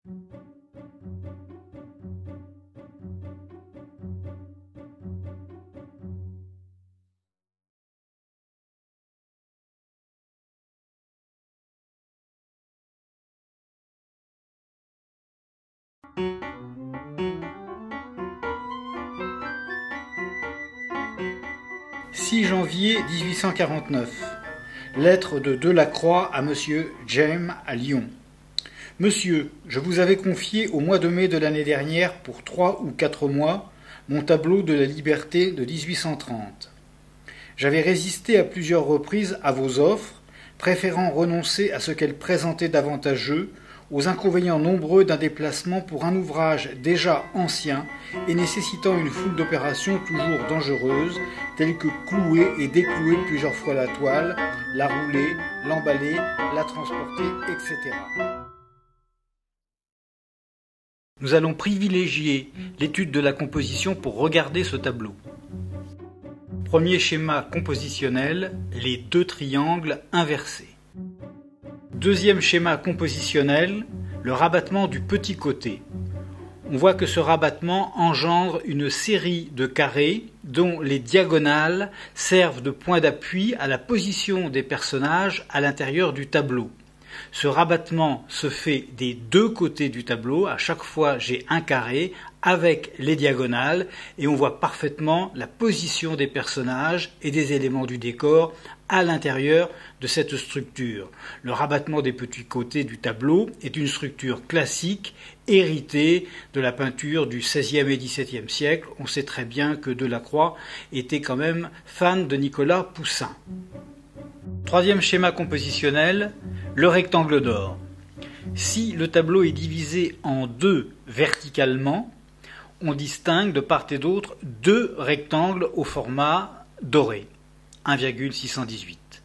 « 6 janvier 1849. Lettre de Delacroix à Monsieur James à Lyon. Monsieur, je vous avais confié au mois de mai de l'année dernière pour 3 ou 4 mois mon tableau de la liberté de 1830. J'avais résisté à plusieurs reprises à vos offres, préférant renoncer à ce qu'elles présentaient d'avantageux, aux inconvénients nombreux d'un déplacement pour un ouvrage déjà ancien et nécessitant une foule d'opérations toujours dangereuses, telles que clouer et déclouer plusieurs fois la toile, la rouler, l'emballer, la transporter, etc. Nous allons privilégier l'étude de la composition pour regarder ce tableau. Premier schéma compositionnel, les deux triangles inversés. Deuxième schéma compositionnel, le rabattement du petit côté. On voit que ce rabattement engendre une série de carrés dont les diagonales servent de point d'appui à la position des personnages à l'intérieur du tableau. Ce rabattement se fait des deux côtés du tableau, à chaque fois j'ai un carré avec les diagonales et on voit parfaitement la position des personnages et des éléments du décor à l'intérieur de cette structure. Le rabattement des petits côtés du tableau est une structure classique héritée de la peinture du XVIe et XVIIe siècle. On sait très bien que Delacroix était quand même fan de Nicolas Poussin. Troisième schéma compositionnel, le rectangle d'or. Si le tableau est divisé en deux verticalement, on distingue de part et d'autre deux rectangles au format doré, 1,618.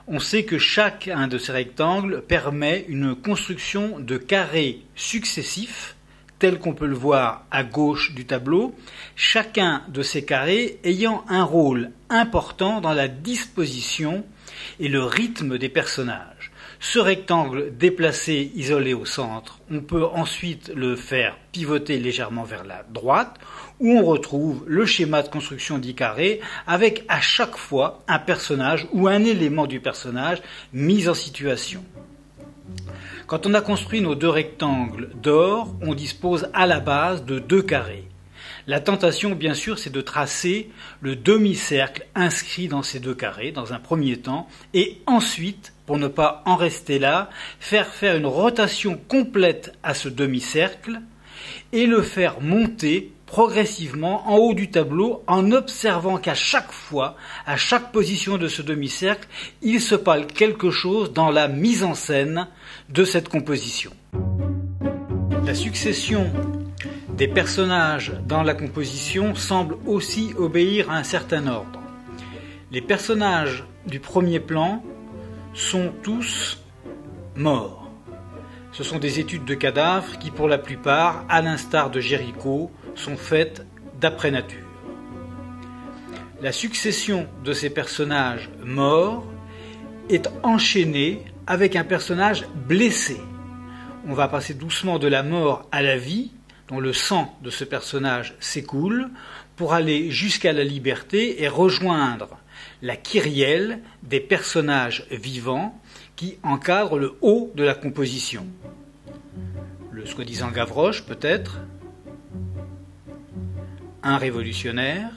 On sait que chacun de ces rectangles permet une construction de carrés successifs, tel qu'on peut le voir à gauche du tableau, chacun de ces carrés ayant un rôle important dans la disposition et le rythme des personnages. Ce rectangle déplacé, isolé au centre, on peut ensuite le faire pivoter légèrement vers la droite, où on retrouve le schéma de construction dit carré, avec à chaque fois un personnage ou un élément du personnage mis en situation. Quand on a construit nos deux rectangles d'or, on dispose à la base de deux carrés. La tentation, bien sûr, c'est de tracer le demi-cercle inscrit dans ces deux carrés, dans un premier temps, et ensuite, pour ne pas en rester là, faire une rotation complète à ce demi-cercle et le faire monter progressivement en haut du tableau en observant qu'à chaque fois, à chaque position de ce demi-cercle, il se passe quelque chose dans la mise en scène de cette composition. La succession des personnages dans la composition semble aussi obéir à un certain ordre. Les personnages du premier plan sont tous morts. Ce sont des études de cadavres qui, pour la plupart, à l'instar de Géricault, sont faites d'après nature. La succession de ces personnages morts est enchaînée avec un personnage blessé. On va passer doucement de la mort à la vie, dont le sang de ce personnage s'écoule, pour aller jusqu'à la liberté et rejoindre la kyrielle des personnages vivants qui encadrent le haut de la composition. Le soi-disant Gavroche, peut-être, un révolutionnaire,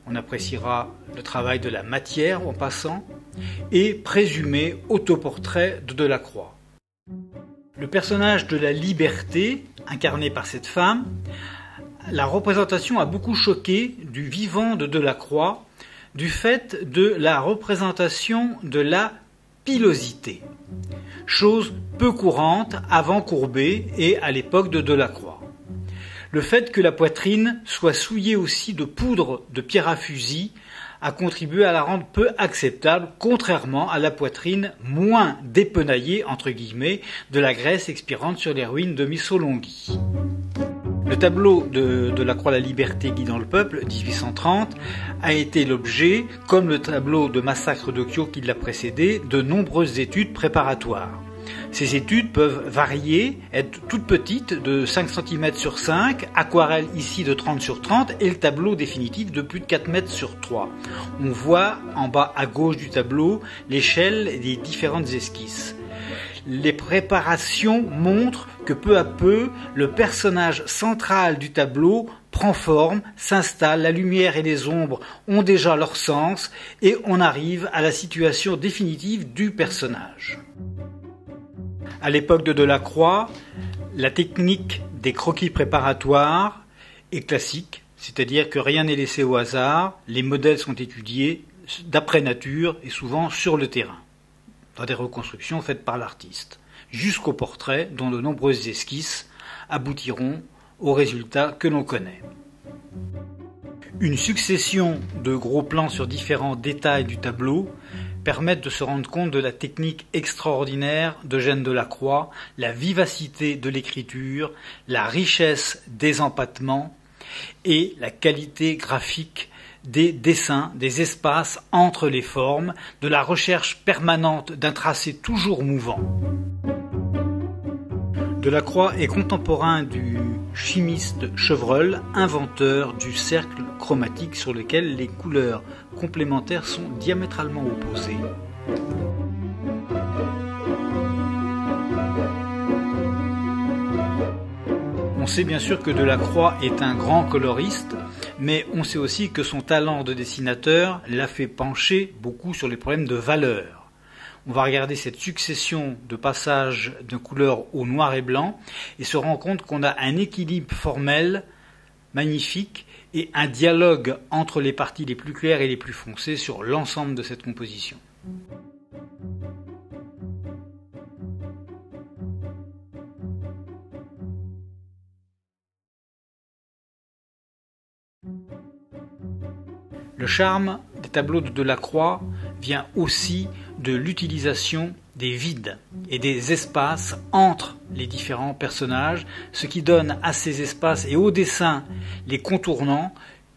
on appréciera le travail de la matière en passant, et présumé autoportrait de Delacroix. Le personnage de la liberté, incarné par cette femme, la représentation a beaucoup choqué du vivant de Delacroix, du fait de la représentation de la pilosité, chose peu courante avant Courbet et à l'époque de Delacroix. Le fait que la poitrine soit souillée aussi de poudre de pierre à fusil a contribué à la rendre peu acceptable, contrairement à la poitrine moins dépenaillée, entre guillemets, de la Grèce expirante sur les ruines de Missolonghi. Le tableau de Delacroix, La liberté guidant le peuple, 1830, a été l'objet, comme le tableau de Massacre d'Occhio qui l'a précédé, de nombreuses études préparatoires. Ces études peuvent varier, être toutes petites, de 5 cm sur 5, aquarelle ici de 30 sur 30, et le tableau définitif de plus de 4 mètres sur 3. On voit en bas à gauche du tableau l'échelle des différentes esquisses. Les préparations montrent que peu à peu, le personnage central du tableau prend forme, s'installe, la lumière et les ombres ont déjà leur sens, et on arrive à la situation définitive du personnage. À l'époque de Delacroix, la technique des croquis préparatoires est classique, c'est-à-dire que rien n'est laissé au hasard, les modèles sont étudiés d'après nature et souvent sur le terrain, dans des reconstructions faites par l'artiste, jusqu'au portrait dont de nombreuses esquisses aboutiront au résultat que l'on connaît. Une succession de gros plans sur différents détails du tableau permettent de se rendre compte de la technique extraordinaire d'Eugène Delacroix, la vivacité de l'écriture, la richesse des empattements et la qualité graphique des dessins, des espaces entre les formes, de la recherche permanente d'un tracé toujours mouvant. Delacroix est contemporain du chimiste Chevreul, inventeur du cercle chromatique sur lequel les couleurs complémentaires sont diamétralement opposées. On sait bien sûr que Delacroix est un grand coloriste, mais on sait aussi que son talent de dessinateur l'a fait pencher beaucoup sur les problèmes de valeur. On va regarder cette succession de passages de couleurs au noir et blanc et se rend compte qu'on a un équilibre formel magnifique et un dialogue entre les parties les plus claires et les plus foncées sur l'ensemble de cette composition. Le charme des tableaux de Delacroix vient aussi de l'utilisation des vides et des espaces entre les différents personnages, ce qui donne à ces espaces et au dessin, les contournants,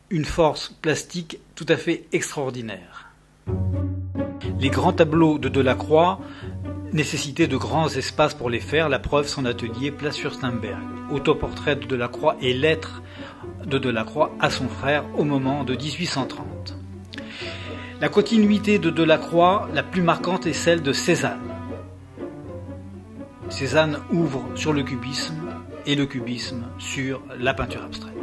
une force plastique tout à fait extraordinaire. Les grands tableaux de Delacroix nécessitaient de grands espaces pour les faire, la preuve son atelier Place Fürstenberg, autoportrait de Delacroix et lettres de Delacroix à son frère au moment de 1830. La continuité de Delacroix, la plus marquante, est celle de Cézanne. Cézanne ouvre sur le cubisme et le cubisme sur la peinture abstraite.